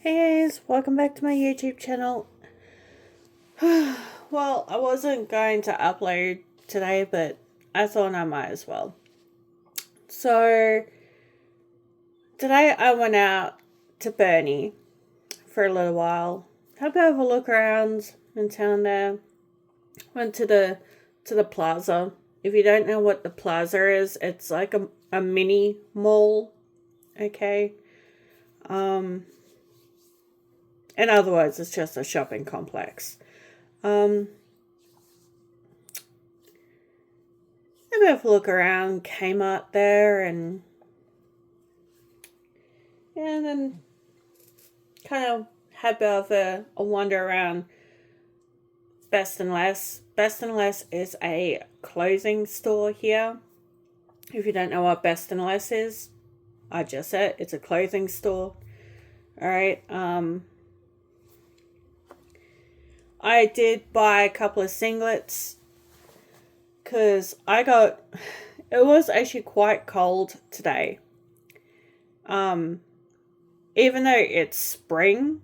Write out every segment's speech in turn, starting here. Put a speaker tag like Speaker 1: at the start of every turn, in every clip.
Speaker 1: Hey guys, welcome back to my YouTube channel. Well, I wasn't going to upload today, but I thought I might as well. So, today I went out to Burnie for a little while. Had a bit of a look around in town there. Went to the plaza. If you don't know what the plaza is, it's like a mini mall. Okay. In other words, it's just a shopping complex. A bit of a look around, came out there and then kind of had a bit of a wander around Best and Less. Best and Less is a clothing store here. If you don't know what Best and Less is, I just said it's a clothing store. Alright, I did buy a couple of singlets because it was actually quite cold today. Even though it's spring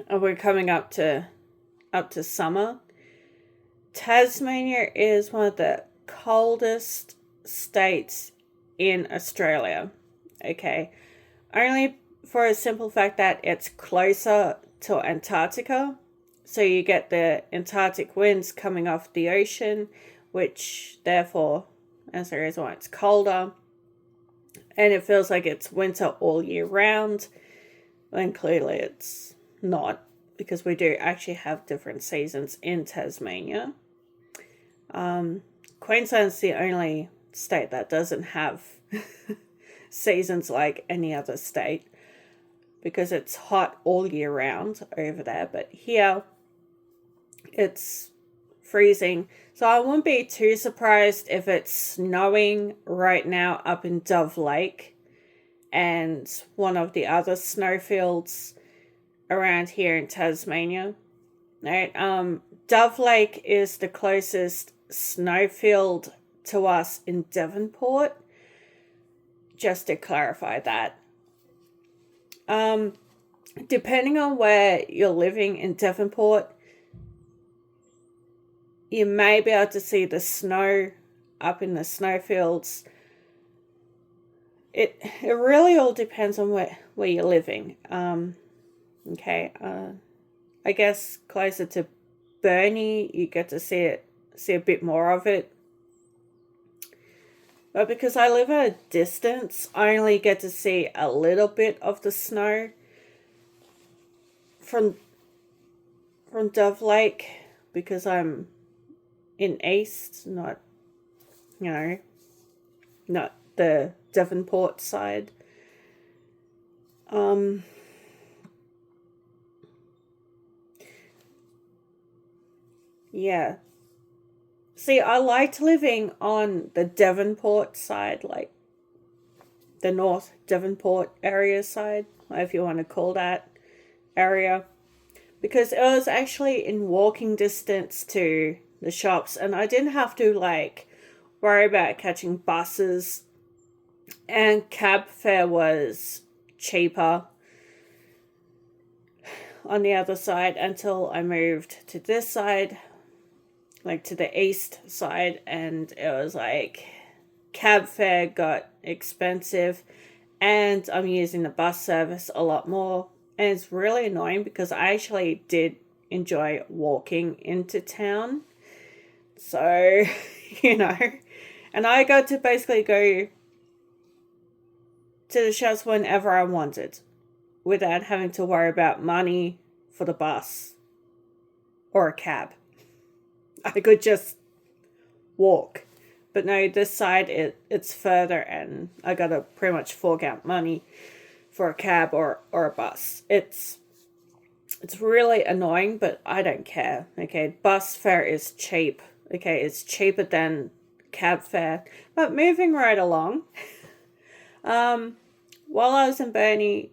Speaker 1: and we're coming up to summer, Tasmania is one of the coldest states in Australia. Okay. Only for a simple fact that it's closer to Antarctica. So you get the Antarctic winds coming off the ocean, which therefore, as the reason why it's colder. And it feels like it's winter all year round. When clearly it's not, because we do actually have different seasons in Tasmania. Queensland's the only state that doesn't have seasons like any other state, because it's hot all year round over there. But here, it's freezing. So I wouldn't be too surprised if it's snowing right now up in Dove Lake and one of the other snowfields around here in Tasmania. Right? Dove Lake is the closest snowfield to us in Devonport. Just to clarify that. Depending on where you're living in Devonport, you may be able to see the snow up in the snowfields. It really all depends on where you're living. Okay. I guess closer to Burnie, you get to see a bit more of it. But because I live at a distance, I only get to see a little bit of the snow from Dove Lake, because I'm in East, not the Devonport side. Yeah. See, I liked living on the Devonport side, like the North Devonport area side, if you want to call that area, because it was actually in walking distance to the shops, and I didn't have to worry about catching buses, and cab fare was cheaper on the other side until I moved to this side, like to the east side, and it was like cab fare got expensive, and I'm using the bus service a lot more, and it's really annoying because I actually did enjoy walking into town. So, and I got to basically go to the shops whenever I wanted without having to worry about money for the bus or a cab. I could just walk. But no, this side, it's further, and I gotta pretty much fork out money for a cab or a bus. It's really annoying, but I don't care. Okay, bus fare is cheap. Okay, it's cheaper than cab fare. But moving right along, while I was in Burnie,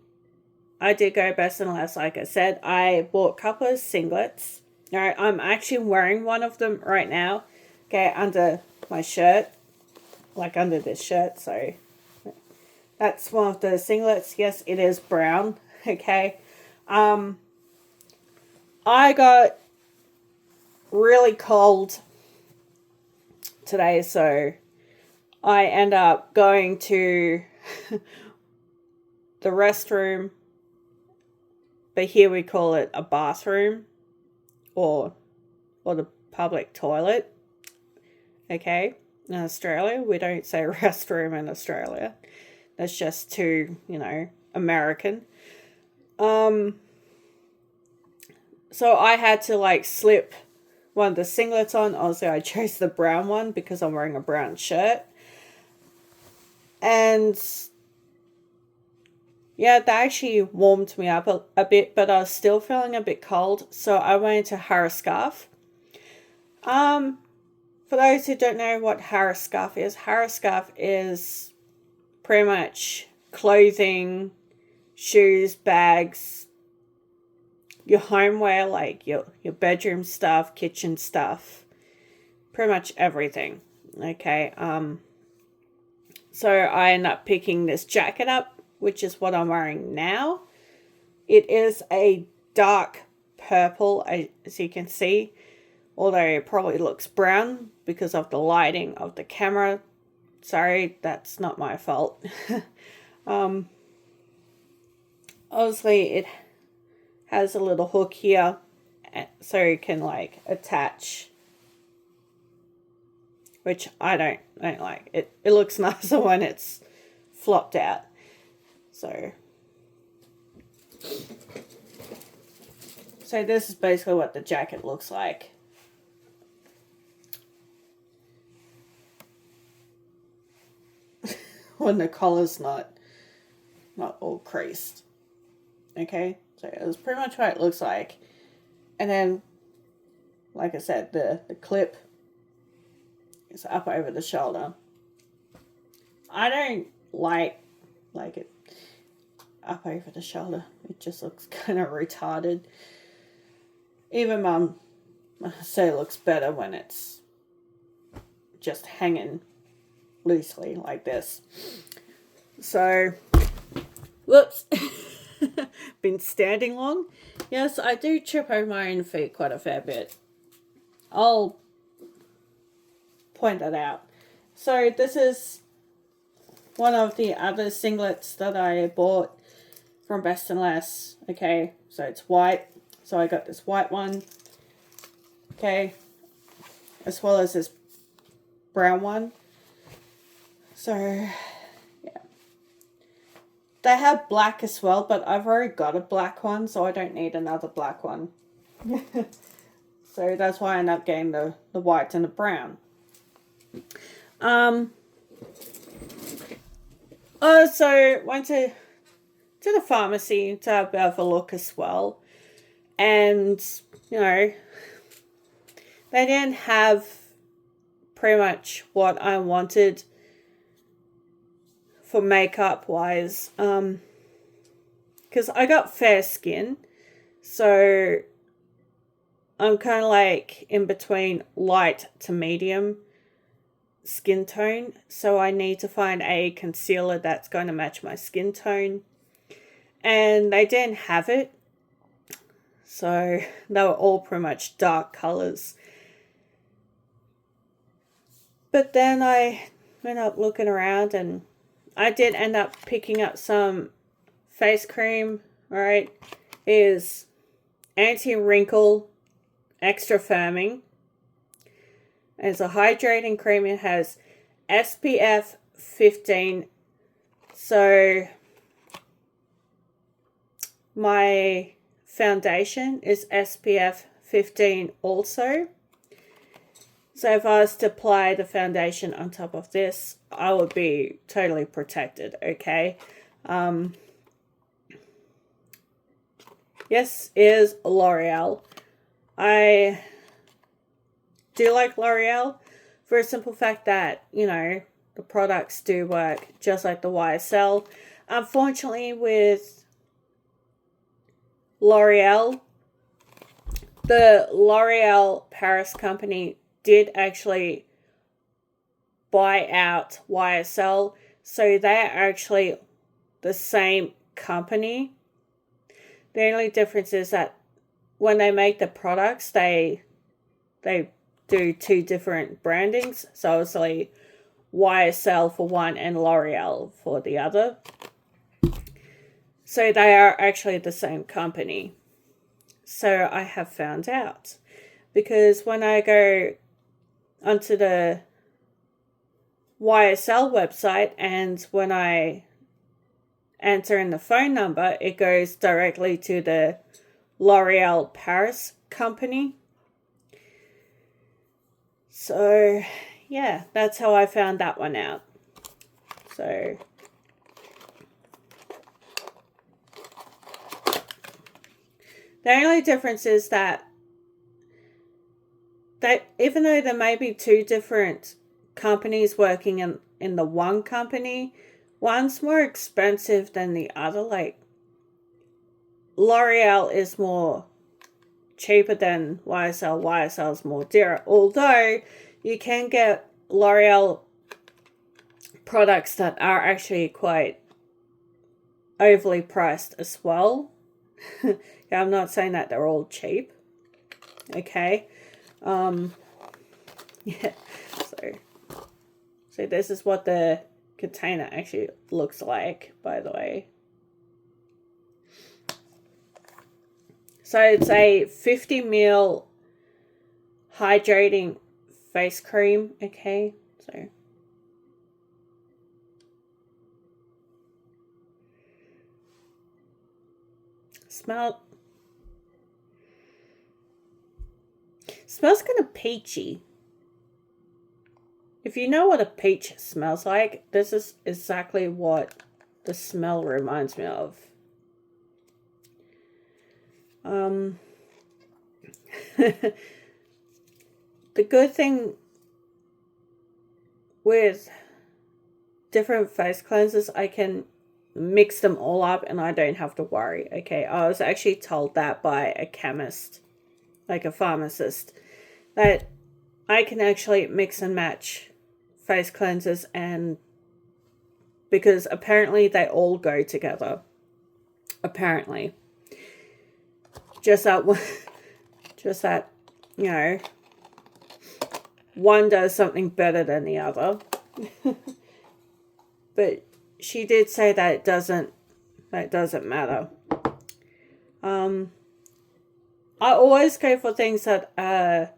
Speaker 1: I did go Best and Less, like I said. I bought a couple of singlets. Alright, I'm actually wearing one of them right now. Okay, under my shirt. Like under this shirt, so that's one of the singlets. Yes, it is brown. Okay. I got really cold today, so I end up going to the restroom, but here we call it a bathroom or the public toilet. Okay, in Australia we don't say restroom in Australia. That's just too, American. So I had to like slip one of the singlets on. Obviously, I chose the brown one because I'm wearing a brown shirt. And yeah, that actually warmed me up a bit, but I was still feeling a bit cold. So I went to Harriscarf. For those who don't know what Harriscarf is pretty much clothing, shoes, bags, your homeware, like your bedroom stuff, kitchen stuff, pretty much everything. Okay. So I end up picking this jacket up, which is what I'm wearing now. It is a dark purple, as you can see, although it probably looks brown because of the lighting of the camera. Sorry, that's not my fault. Obviously, it has a little hook here so you can like attach, which I don't like. It looks nicer when it's flopped out. So this is basically what the jacket looks like. When the collar's not all creased. Okay, so it's pretty much what it looks like. And then, like I said, the clip is up over the shoulder. I don't like it up over the shoulder. It just looks kind of retarded. Even Mum say it looks better when it's just hanging loosely like this. So, whoops. Been standing long. Yes, I do trip over my own feet quite a fair bit. I'll point that out. So this is one of the other singlets that I bought from Best and Less. Okay, so it's white. So I got this white one. Okay, as well as this brown one. So yeah, they have black as well, but I've already got a black one, so I don't need another black one. So that's why I end up getting the white and the brown. So went to the pharmacy to have a look as well, and they didn't have pretty much what I wanted for makeup wise, because I got fair skin, so I'm kind of like in between light to medium skin tone, so I need to find a concealer that's going to match my skin tone, and they didn't have it, so they were all pretty much dark colors. But then I went up looking around, and I did end up picking up some face cream. Alright, it is anti-wrinkle, extra firming. It's a hydrating cream. It has SPF 15. So my foundation is SPF 15 also. So if I was to apply the foundation on top of this, I would be totally protected, okay? Yes, is L'Oreal. I do like L'Oreal for a simple fact that, the products do work just like the YSL. Unfortunately, with L'Oreal, the L'Oreal Paris company did actually buy out YSL, so they're actually the same company. The only difference is that when they make the products, they do two different brandings. So obviously YSL for one and L'Oreal for the other. So they are actually the same company. So I have found out. Because when I go onto the YSL website and when I enter in the phone number, it goes directly to the L'Oreal Paris company. So, yeah, that's how I found that one out. So, the only difference is that even though there may be two different companies working in the one company, one's more expensive than the other. Like, L'Oreal is more cheaper than YSL. YSL is more dearer. Although you can get L'Oreal products that are actually quite overly priced as well. Yeah, I'm not saying that they're all cheap. Okay. Yeah. So this is what the container actually looks like, by the way. So it's a 50 ml hydrating face cream. Okay, so smells kind of peachy. If you know what a peach smells like, this is exactly what the smell reminds me of. The good thing with different face cleansers, I can mix them all up and I don't have to worry. Okay, I was actually told that by a chemist, like a pharmacist, that I can actually mix and match face cleansers, and because apparently they all go together. Apparently. Just that, you know, one does something better than the other. But she did say that it doesn't matter. I always go for things that are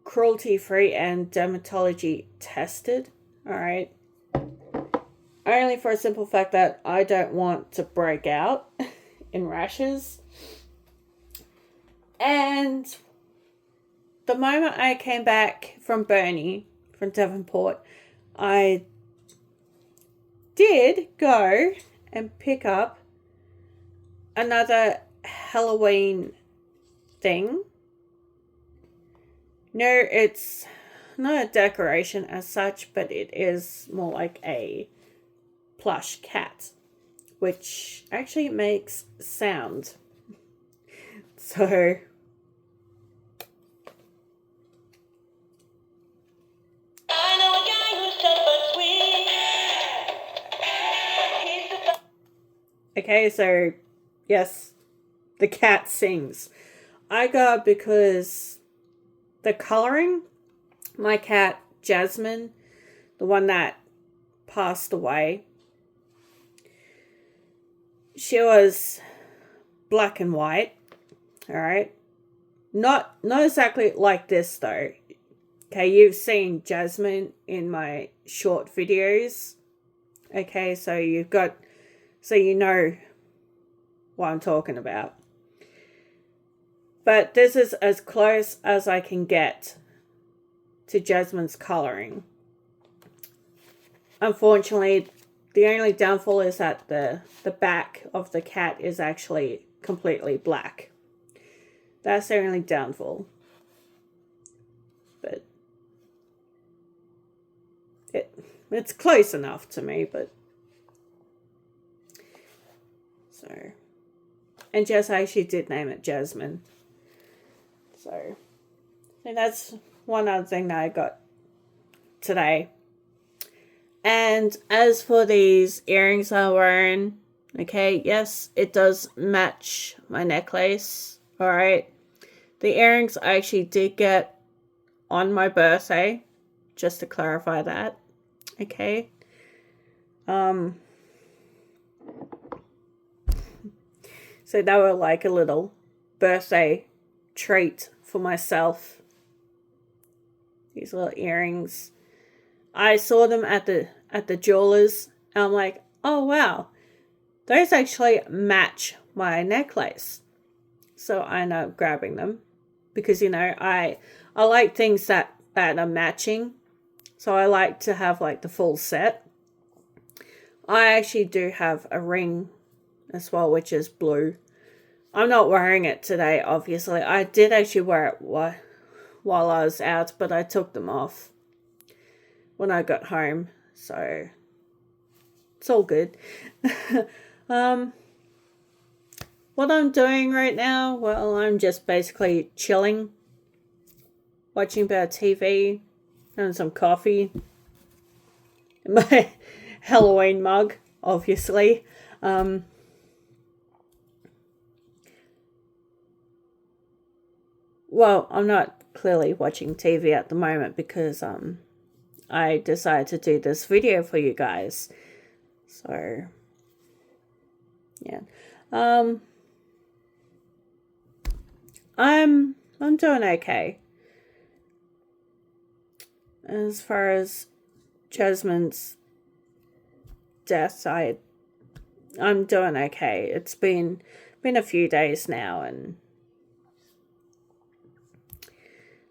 Speaker 1: cruelty-free and dermatology tested. Alright. Only for a simple fact that I don't want to break out in rashes. And the moment I came back from Burnie, from Devonport, I did go and pick up another Halloween thing. No, it's not a decoration as such, but it is more like a plush cat, which actually makes sound. So okay, so yes, the cat sings. I got because the coloring, my cat Jasmine, the one that passed away, she was black and white. Alright. Not exactly like this though. Okay, you've seen Jasmine in my short videos. Okay, so you know what I'm talking about. But this is as close as I can get to Jasmine's coloring. Unfortunately, the only downfall is that the back of the cat is actually completely black. That's the only downfall. But it's close enough to me, but so, and Jess actually did name it Jasmine. So, and that's one other thing that I got today. And as for these earrings I'm wearing, Okay, yes, it does match my necklace. All right. The earrings I actually did get on my birthday, just to clarify that. Okay. So they were like a little birthday treat for myself. These little earrings. I saw them at the jewelers, and I'm like, oh wow, those actually match my necklace. So I end up grabbing them because I like things that are matching. So I like to have like the full set. I actually do have a ring as well, which is blue. I'm not wearing it today, obviously. I did actually wear it while I was out, but I took them off when I got home. So it's all good. What I'm doing right now, well, I'm just basically chilling, watching a bit of TV, having some coffee, my Halloween mug, obviously. Well, I'm not clearly watching TV at the moment because I decided to do this video for you guys. So yeah. I'm doing okay. As far as Jasmine's death, I'm doing okay. It's been a few days now, and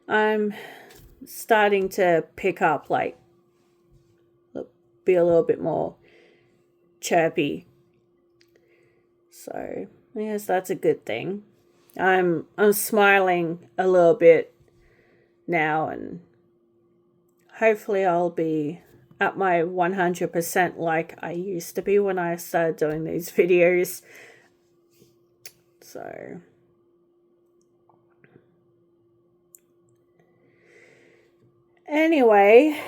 Speaker 1: I'm starting to pick up, like, be a little bit more chirpy. So yes, that's a good thing. I'm smiling a little bit now, and hopefully I'll be at my 100% like I used to be when I started doing these videos. So anyway,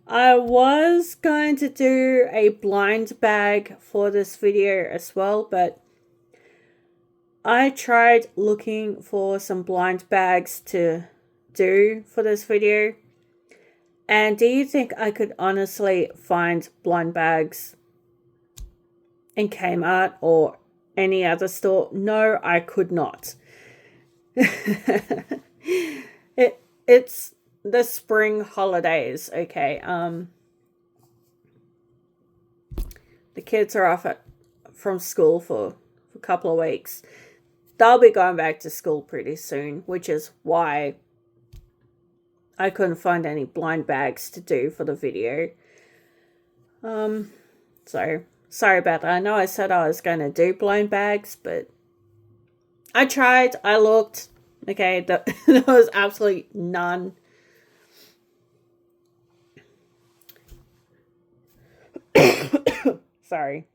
Speaker 1: I was going to do a blind bag for this video as well, but I tried looking for some blind bags to do for this video. And do you think I could honestly find blind bags in Kmart or any other store? No, I could not. It's the spring holidays, okay? The kids are off from school for a couple of weeks. They'll be going back to school pretty soon, which is why I couldn't find any blind bags to do for the video. So sorry about that. I know I said I was going to do blind bags, but I tried. I looked. Okay, there was absolutely none. Sorry.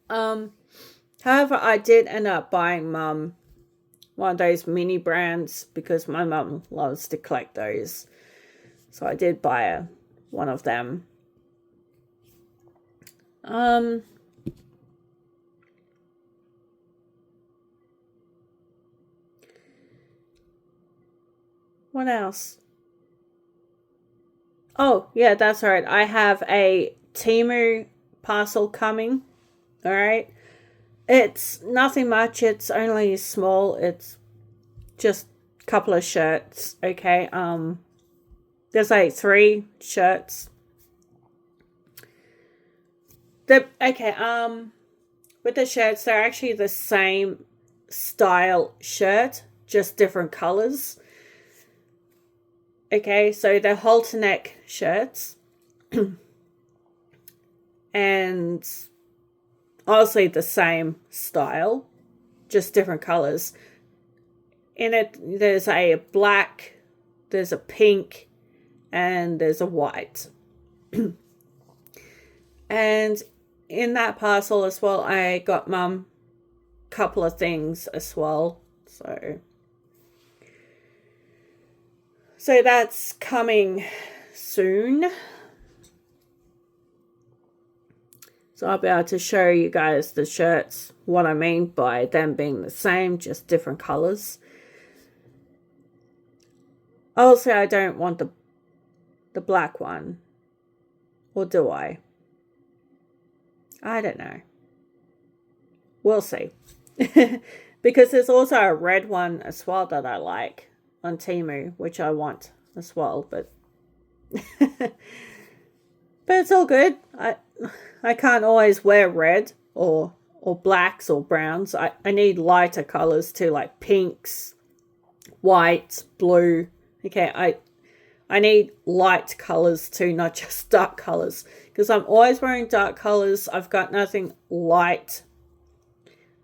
Speaker 1: However, I did end up buying Mum one of those mini brands because my mum loves to collect those. So I did buy one of them. What else? Oh, yeah, that's right. I have a Temu parcel coming. All right. It's nothing much. It's only small. It's just a couple of shirts. Okay. There's like 3 shirts. With the shirts, they're actually the same style shirt, just different colors. Okay, so they're halter neck shirts. And honestly the same style, just different colors. In it, there's a black, there's a pink, and there's a white. And in that parcel as well, I got Mum a couple of things as well. So that's coming soon. So I'll be able to show you guys the shirts, what I mean by them being the same, just different colors. Also, I don't want the black one. Or do I? I don't know. We'll see. Because there's also a red one as well that I like on Temu, which I want as well, but but it's all good. I can't always wear red or blacks or browns. I need lighter colors too, like pinks, white, blue. Okay, I need light colors too, not just dark colors, because I'm always wearing dark colors. I've got nothing light.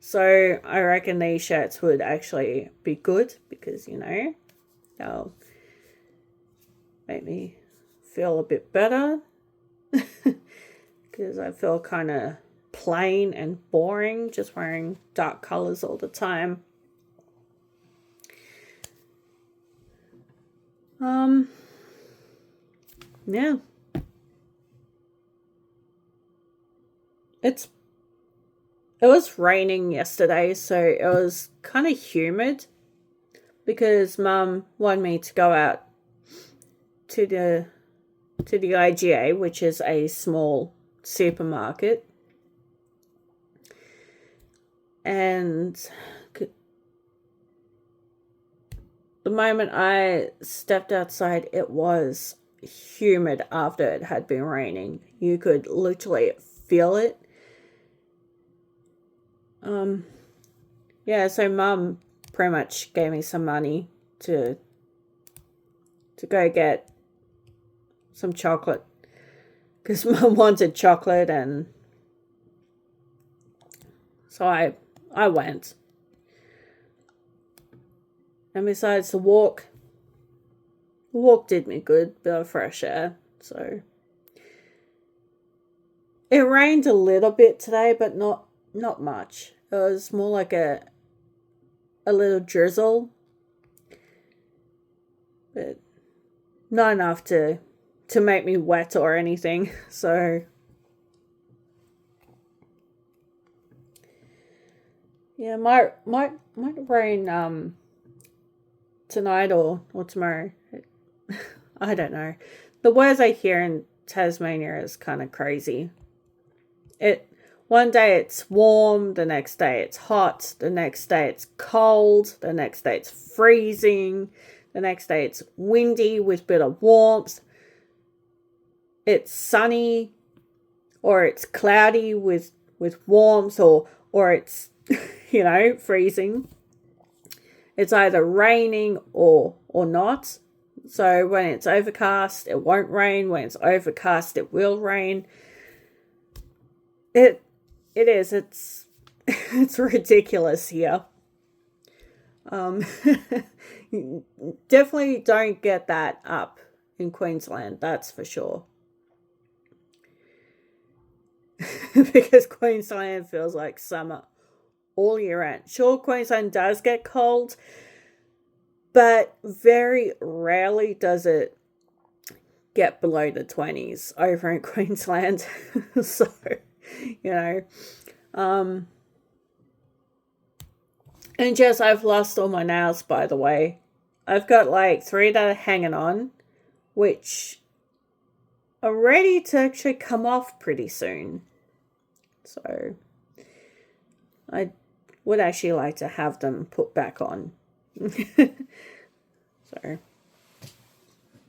Speaker 1: So I reckon these shirts would actually be good because, you know, they'll make me feel a bit better. Because I feel kind of plain and boring just wearing dark colors all the time. Yeah. It was raining yesterday, so it was kind of humid because Mum wanted me to go out to the IGA, which is a small supermarket. And the moment I stepped outside, it was humid after it had been raining. You could literally feel it. Yeah, so Mum pretty much gave me some money to go get some chocolate because Mum wanted chocolate, and so I went. And besides the walk did me good, bit of fresh air. So it rained a little bit today, but not much. It was more like a little drizzle, but not enough to make me wet or anything. So yeah, might rain tonight or tomorrow. I don't know. The weather here in Tasmania is kind of crazy. One day it's warm, the next day it's hot, the next day it's cold, the next day it's freezing, the next day it's windy with a bit of warmth. It's sunny, or it's cloudy with warmth, or it's freezing. It's either raining or not. So when it's overcast, it won't rain. When it's overcast, it will rain. It's ridiculous here. Definitely don't get that up in Queensland, that's for sure. Because Queensland feels like summer all year round. Sure, Queensland does get cold, but very rarely does it get below the 20s over in Queensland. So, and Jess, I've lost all my nails, by the way. I've got like 3 that are hanging on, which are ready to actually come off pretty soon. So I would actually like to have them put back on. So,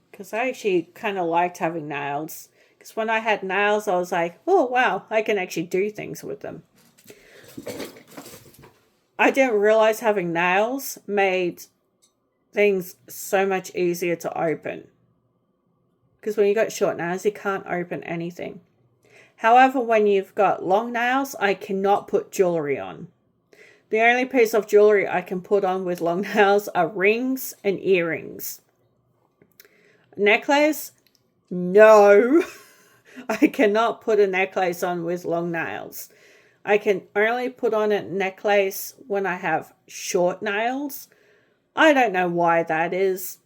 Speaker 1: because I actually kind of liked having nails. Because when I had nails, I was like, oh, wow, I can actually do things with them. I didn't realize having nails made things so much easier to open. Because when you got short nails, you can't open anything. However, when you've got long nails, I cannot put jewelry on. The only piece of jewelry I can put on with long nails are rings and earrings. Necklace? No. I cannot put a necklace on with long nails. I can only put on a necklace when I have short nails. I don't know why that is.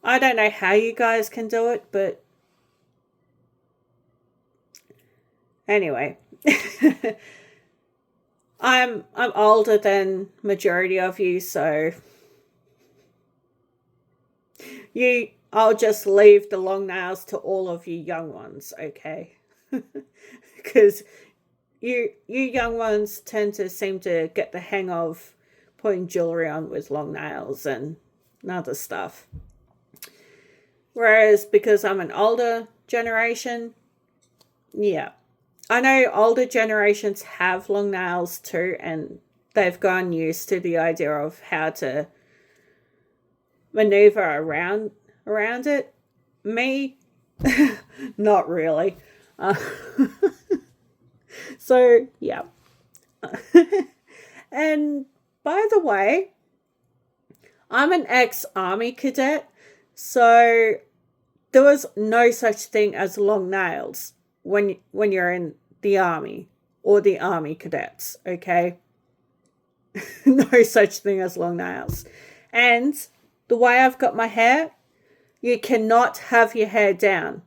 Speaker 1: I don't know how you guys can do it, but Anyway, I'm older than majority of you, so I'll just leave the long nails to all of you young ones, okay? Because you young ones tend to seem to get the hang of putting jewelry on with long nails and other stuff. Whereas because I'm an older generation, yeah. I know older generations have long nails too, and they've gotten used to the idea of how to maneuver around it. Me, not really. Uh, so, yeah. And by the way, I'm an ex-army cadet, so there was no such thing as long nails when you're in the army or the army cadets, okay? No such thing as long nails. And the way I've got my hair, you cannot have your hair down,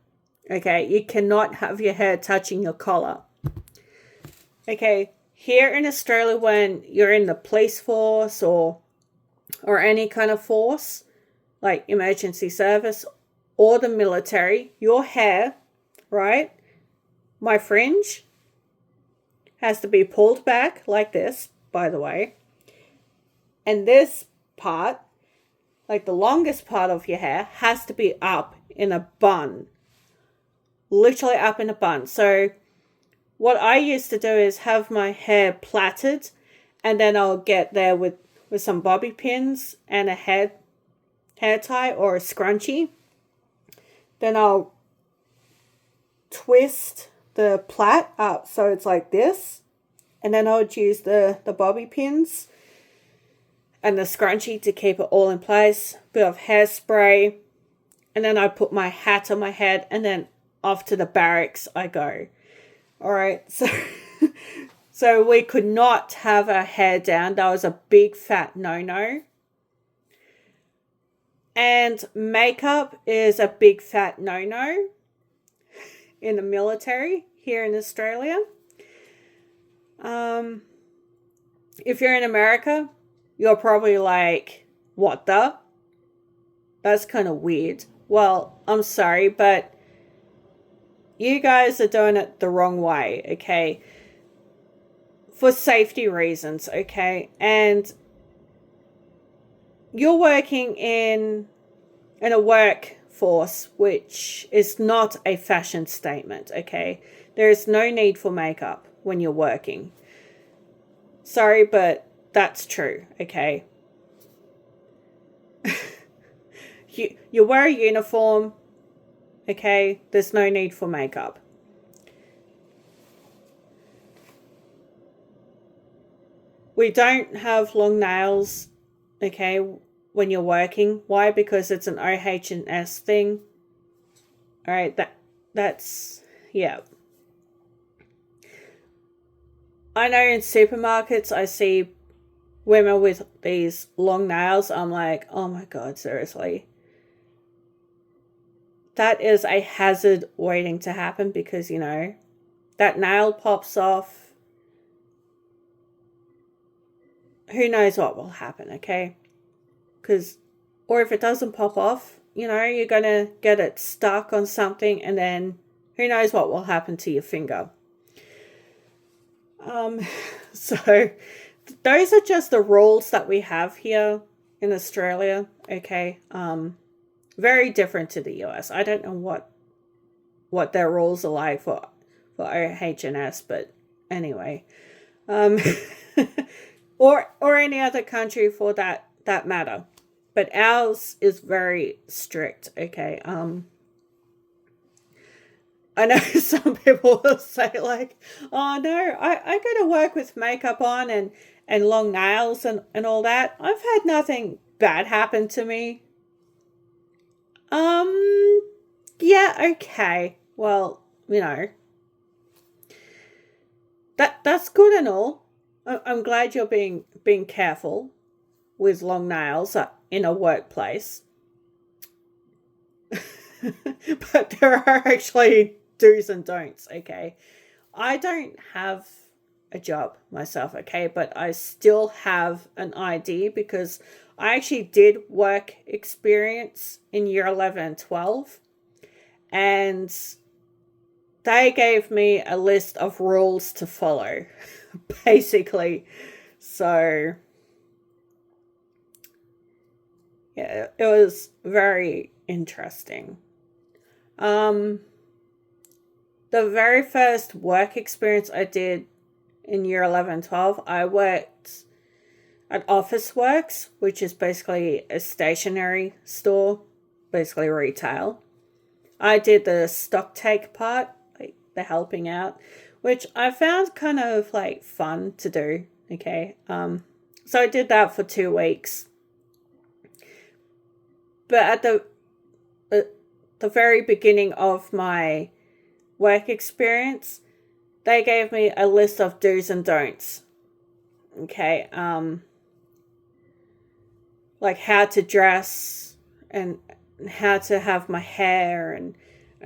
Speaker 1: okay? You cannot have your hair touching your collar. Okay, here in Australia, when you're in the police force or any kind of force, like emergency service or the military, your hair, right, my fringe has to be pulled back like this, by the way. And this part, like the longest part of your hair, has to be up in a bun. Literally up in a bun. So what I used to do is have my hair plaited, and then I'll get there with some bobby pins and a hair tie or a scrunchie. Then I'll twist the plait up so it's like this, and then I would use the bobby pins and the scrunchie to keep it all in place. Bit of hairspray, and then I put my hat on my head, and then off to the barracks I go. All right, so we could not have our hair down. That was a big fat no-no. And makeup is a big fat no-no in the military here in Australia. If you're in America, you're probably like, what the? That's kind of weird. Well, I'm sorry, but you guys are doing it the wrong way, okay? For safety reasons, okay? And you're working in a workforce which is not a fashion statement, okay? There is no need for makeup when you're working. Sorry, but that's true, okay? You wear a uniform, okay? There's no need for makeup. We don't have long nails, okay, when you're working. Why? Because it's an OH&S thing. All right, that's, yeah. I know in supermarkets I see women with these long nails. I'm like, oh my God, seriously. That is a hazard waiting to happen because, you know, that nail pops off. Who knows what will happen, okay? Or if it doesn't pop off, you know, you're going to get it stuck on something, and then who knows what will happen to your finger. So those are just the rules that we have here in Australia, okay? Very different to the US. I don't know what their rules are like for OH&S, but anyway. Or any other country for that matter. But ours is very strict, okay? I know some people will say like, oh no, I go to work with makeup on and long nails and all that. I've had nothing bad happen to me. Yeah, okay. Well, you know, that's good and all. I'm glad you're being careful with long nails in a workplace. But there are actually do's and don'ts, okay? I don't have a job myself, okay, but I still have an ID because I actually did work experience in year 11 and 12, and they gave me a list of rules to follow, basically. So, yeah, it was very interesting. Um, the very first work experience I did in year 11 and 12, I worked at Officeworks, which is basically a stationery store, basically retail. I did the stock take part, like the helping out, which I found kind of like fun to do. Okay. So I did that for 2 weeks. But at the very beginning of my work experience, they gave me a list of do's and don'ts. Okay. Like how to dress and how to have my hair and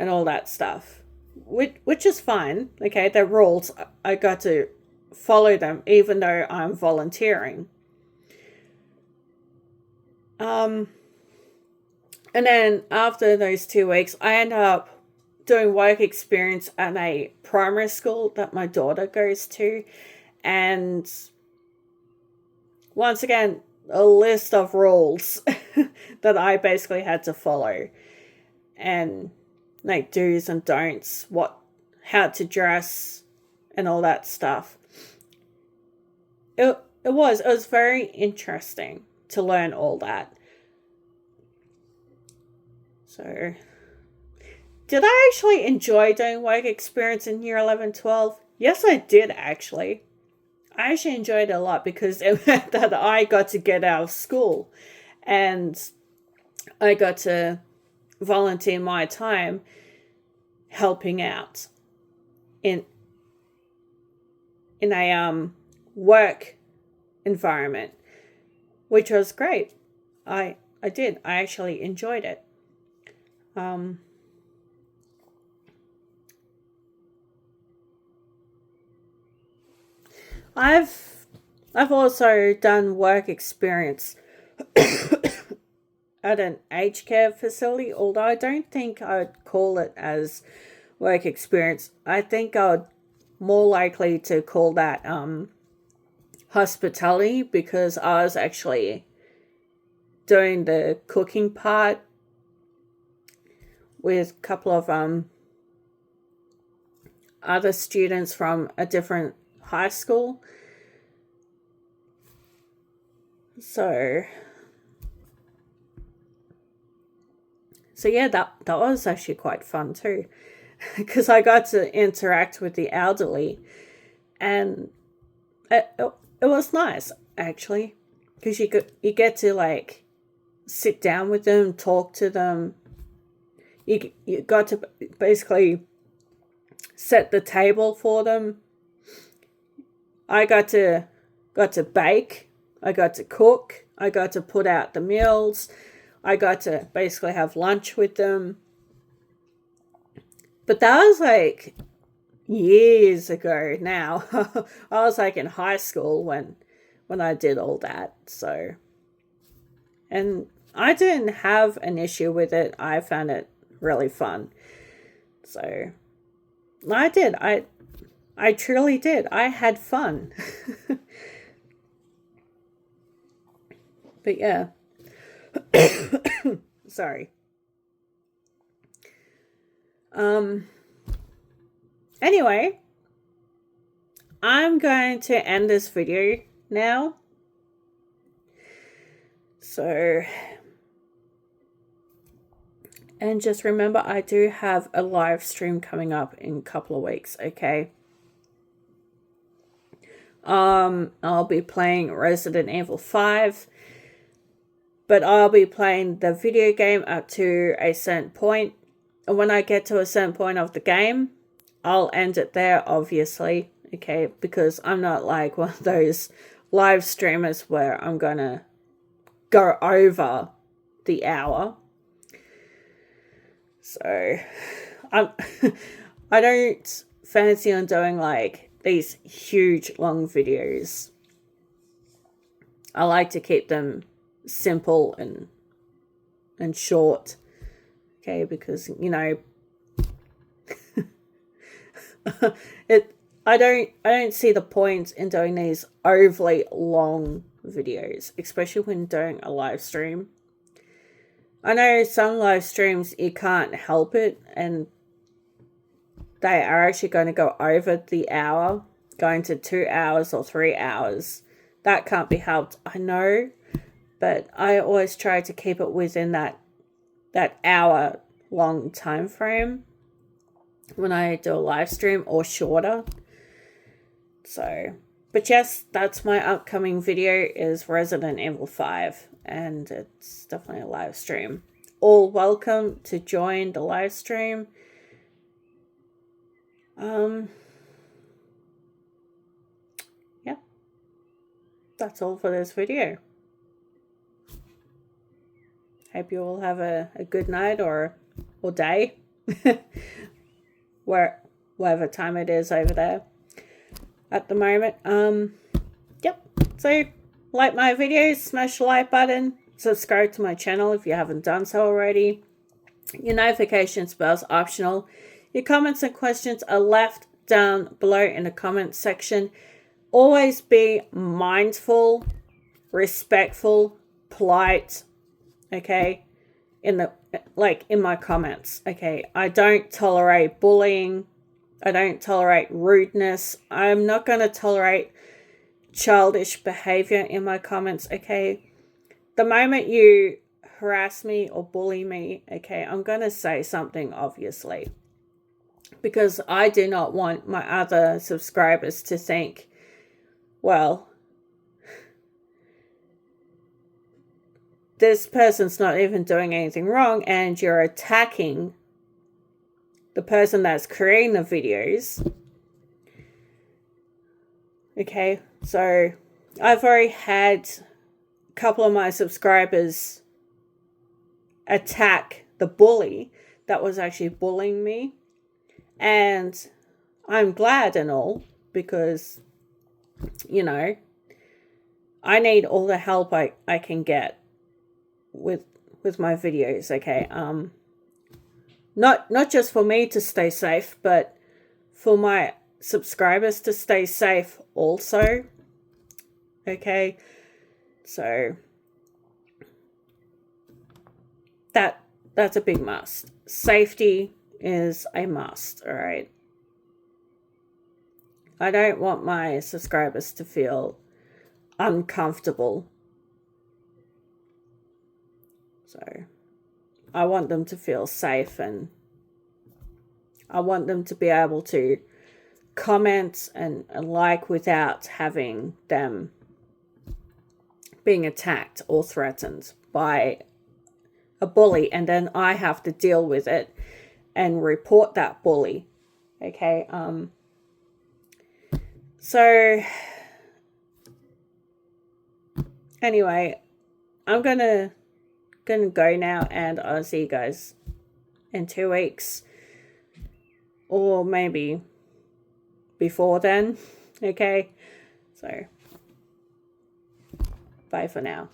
Speaker 1: all that stuff, which is fine. Okay, they're rules. I got to follow them even though I'm volunteering. Um, and then after those 2 weeks, I ended up doing work experience at a primary school that my daughter goes to, and once again, a list of rules that I basically had to follow, and like do's and don'ts, how to dress, and all that stuff. It was very interesting to learn all that. So, did I actually enjoy doing work experience in year 11, 12? Yes, I did actually. I actually enjoyed it a lot because it meant that I got to get out of school and I got to volunteer my time helping out in a work environment, which was great. I did. I actually enjoyed it. Um, I've also done work experience at an aged care facility, although I don't think I'd call it as work experience. I think I'd more likely to call that hospitality, because I was actually doing the cooking part with a couple of other students from a different high school. So yeah, that was actually quite fun too, because I got to interact with the elderly, and it was nice actually, because you get to like sit down with them, talk to them. You got to basically set the table for them. I got to bake. I got to cook. I got to put out the meals. I got to basically have lunch with them. But that was like years ago now. I was like in high school when I did all that. So, and I didn't have an issue with it. I found it really fun. So, I did. I truly did. I had fun. But yeah. Sorry. Anyway, I'm going to end this video now. So, and just remember, I do have a live stream coming up in a couple of weeks, okay? I'll be playing Resident Evil 5, but I'll be playing the video game up to a certain point. And when I get to a certain point of the game, I'll end it there, obviously, okay? Because I'm not like one of those live streamers where I'm gonna go over the hour. So, I don't fancy on doing like these huge long videos. I like to keep them simple and short. Okay, because you know I don't see the point in doing these overly long videos, especially when doing a live stream. I know some live streams you can't help it, and they are actually going to go over the hour, going to 2 hours or 3 hours. That can't be helped, I know, but I always try to keep it within that hour long time frame when I do a live stream, or shorter. So, but yes, that's my upcoming video, is Resident Evil 5, and it's definitely a live stream. All welcome to join the live stream. Yeah, that's all for this video. Hope you all have a good night or day, whatever time it is over there at the moment. Yep. So like my videos, smash the like button, subscribe to my channel if you haven't done so already. Your notification bell's optional. Your comments and questions are left down below in the comments section. Always be mindful, respectful, polite, okay, in my comments, okay? I don't tolerate bullying. I don't tolerate rudeness. I'm not going to tolerate childish behavior in my comments, okay? The moment you harass me or bully me, okay, I'm going to say something, obviously, because I do not want my other subscribers to think, well, this person's not even doing anything wrong, and you're attacking the person that's creating the videos. Okay, so I've already had a couple of my subscribers attack the bully that was actually bullying me, and I'm glad and all, because, you know, I need all the help I can get with my videos, okay? Not just for me to stay safe, but for my subscribers to stay safe also, okay? So that's a big must. Safety is a must, all right? I don't want my subscribers to feel uncomfortable. So I want them to feel safe, and I want them to be able to comment and like without having them being attacked or threatened by a bully, and then I have to deal with it and report that bully. Okay, so anyway, I'm gonna go now, and I'll see you guys in 2 weeks, or maybe before then. Okay, so bye for now.